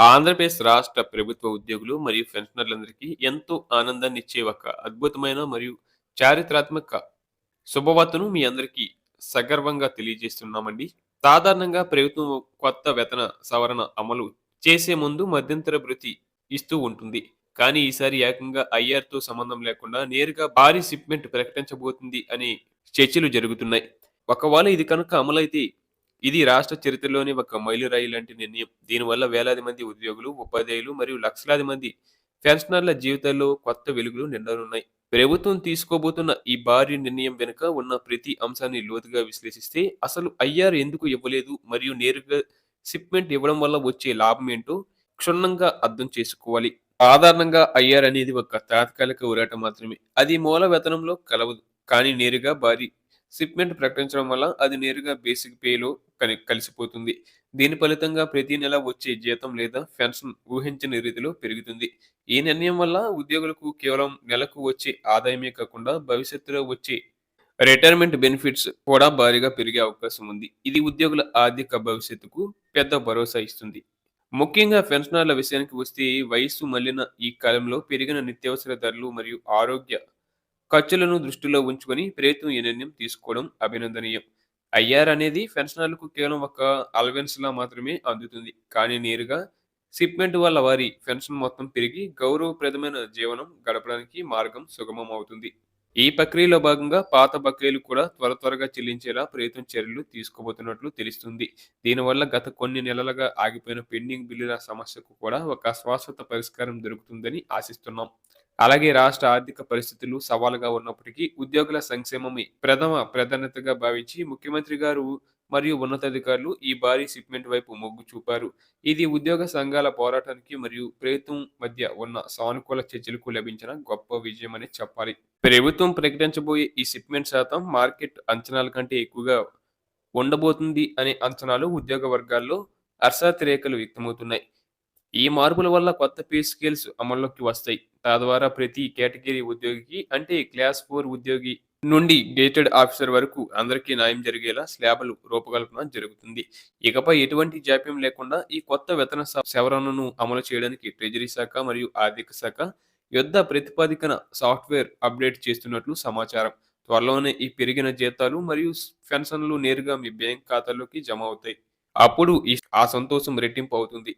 ఆంధ్రప్రదేశ్ రాష్ట్ర ప్రభుత్వ ఉద్యోగులు మరియు పెన్షనర్లందరికీ ఎంతో ఆనందాన్నిచ్చే ఒక అద్భుతమైన మరియు చారిత్రాత్మక శుభవార్తను మీ అందరికీ సగర్వంగా తెలియజేస్తున్నామండి. సాధారణంగా ప్రభుత్వం కొత్త వేతన సవరణ అమలు చేసే ముందు మధ్యంతర భృతి ఇస్తూ ఉంటుంది. కానీ ఈసారి ఏకంగా ఐఆర్‌తో సంబంధం లేకుండా నేరుగా భారీ షిప్‌మెంట్ ప్రకటించబోతుంది అనే చర్చలు జరుగుతున్నాయి. ఒకవేళ ఇది కనుక అమలైతే ఇది రాష్ట్ర చరిత్రలోనే ఒక మైలురాయి లాంటి నిర్ణయం. దీనివల్ల వేలాది మంది ఉద్యోగులు, ఉపాధ్యాయులు మరియు లక్షలాది మంది పెన్షనర్ల జీవితాల్లో కొత్త వెలుగులు నిండనున్నాయి. ప్రభుత్వం తీసుకోబోతున్న ఈ భారీ నిర్ణయం వెనుక ఉన్న ప్రతి అంశాన్ని లోతుగా విశ్లేషిస్తే అసలు ఐఆర్ ఎందుకు ఇవ్వలేదు మరియు నేరుగా షిప్మెంట్ ఇవ్వడం వల్ల వచ్చే లాభం ఏంటో క్షుణ్ణంగా అర్థం చేసుకోవాలి. సాధారణంగా ఐఆర్ అనేది ఒక తాత్కాలిక ఊరాట మాత్రమే. అది మూల వేతనంలో కలవదు. కానీ నేరుగా భారీ షిప్మెంట్ ప్రకటించడం వల్ల అది నేరుగా బేసిక్ పేలో కలిసిపోతుంది. దీని ఫలితంగా ప్రతి నెల వచ్చే జీతం లేదా పెన్షన్ ఊహించని రీతిలో పెరుగుతుంది. ఈ నిర్ణయం వల్ల ఉద్యోగులకు కేవలం నెలకు వచ్చే ఆదాయమే కాకుండా భవిష్యత్తులో వచ్చే రిటైర్మెంట్ బెనిఫిట్స్ కూడా భారీగా పెరిగే అవకాశం ఉంది. ఇది ఉద్యోగుల ఆర్థిక భవిష్యత్తుకు పెద్ద భరోసా ఇస్తుంది. ముఖ్యంగా పెన్షనర్ల విషయానికి వస్తే వయస్సు మళ్లిన ఈ కాలంలో పెరిగిన నిత్యావసర ధరలు మరియు ఆరోగ్య ఖర్చులను దృష్టిలో ఉంచుకొని ప్రభుత్వం ఈ నిర్ణయం తీసుకోవడం అభినందనీయం. ఐఆర్ అనేది పెన్షనర్లకు కేవలం ఒక అలవెన్స్‌లా మాత్రమే అందుతుంది. కానీ నేరుగా షిప్‌మెంట్ వల్ల వారి పెన్షన్ మొత్తం పెరిగి గౌరవప్రదమైన జీవనం గడపడానికి మార్గం సుగమం అవుతుంది. ఈ ప్రక్రియలో భాగంగా పాత బకాయిలు కూడా త్వరగా చెల్లించేలా ప్రభుత్వం చర్యలు తీసుకోబోతున్నట్లు తెలుస్తుంది. దీనివల్ల గత కొన్ని నెలలుగా ఆగిపోయిన పెండింగ్ బిల్లుల సమస్యకు కూడా ఒక శాశ్వత పరిష్కారం దొరుకుతుందని ఆశిస్తున్నాం. అలాగే రాష్ట్ర ఆర్థిక పరిస్థితులు సవాలుగా ఉన్నప్పటికీ ఉద్యోగుల సంక్షేమమే ప్రథమ ప్రాధాన్యతగా భావించి ముఖ్యమంత్రి గారు మరియు ఉన్నతాధికారులు ఈ భారీ షిప్మెంట్ వైపు మొగ్గు చూపారు. ఇది ఉద్యోగ సంఘాల పోరాటానికి మరియు ప్రభుత్వం మధ్య ఉన్న సానుకూల చర్చలకు లభించిన గొప్ప విజయం అని చెప్పాలి. ప్రభుత్వం ప్రకటించబోయే ఈ షిప్మెంట్ శాతం మార్కెట్ అంచనాల కంటే ఎక్కువగా ఉండబోతుంది అనే అంచనాలు ఉద్యోగ వర్గాల్లో హర్షాతిరేకలు వ్యక్తమవుతున్నాయి. ఈ మార్పుల వల్ల కొత్త పే స్కేల్స్ అమల్లోకి వస్తాయి. తద్వారా ప్రతి కేటగిరీ ఉద్యోగికి అంటే క్లాస్ 4 ఉద్యోగి నుండి గేటెడ్ ఆఫీసర్ వరకు అందరికీ న్యాయం జరిగేలా స్లాబులు రూపకల్పన జరుగుతుంది. ఇకపై ఎటువంటి జాప్యం లేకుండా ఈ కొత్త వేతన సవరణను అమలు చేయడానికి ట్రెజరీ శాఖ మరియు ఆర్థిక శాఖ యుద్ధ ప్రతిపాదికన సాఫ్ట్వేర్ అప్డేట్ చేస్తున్నట్లు సమాచారం. త్వరలోనే ఈ పెరిగిన జీతాలు మరియు పెన్షన్లు నేరుగా మీ బ్యాంక్ ఖాతాలోకి జమ అవుతాయి. అప్పుడు ఆ సంతోషం రెట్టింపు అవుతుంది.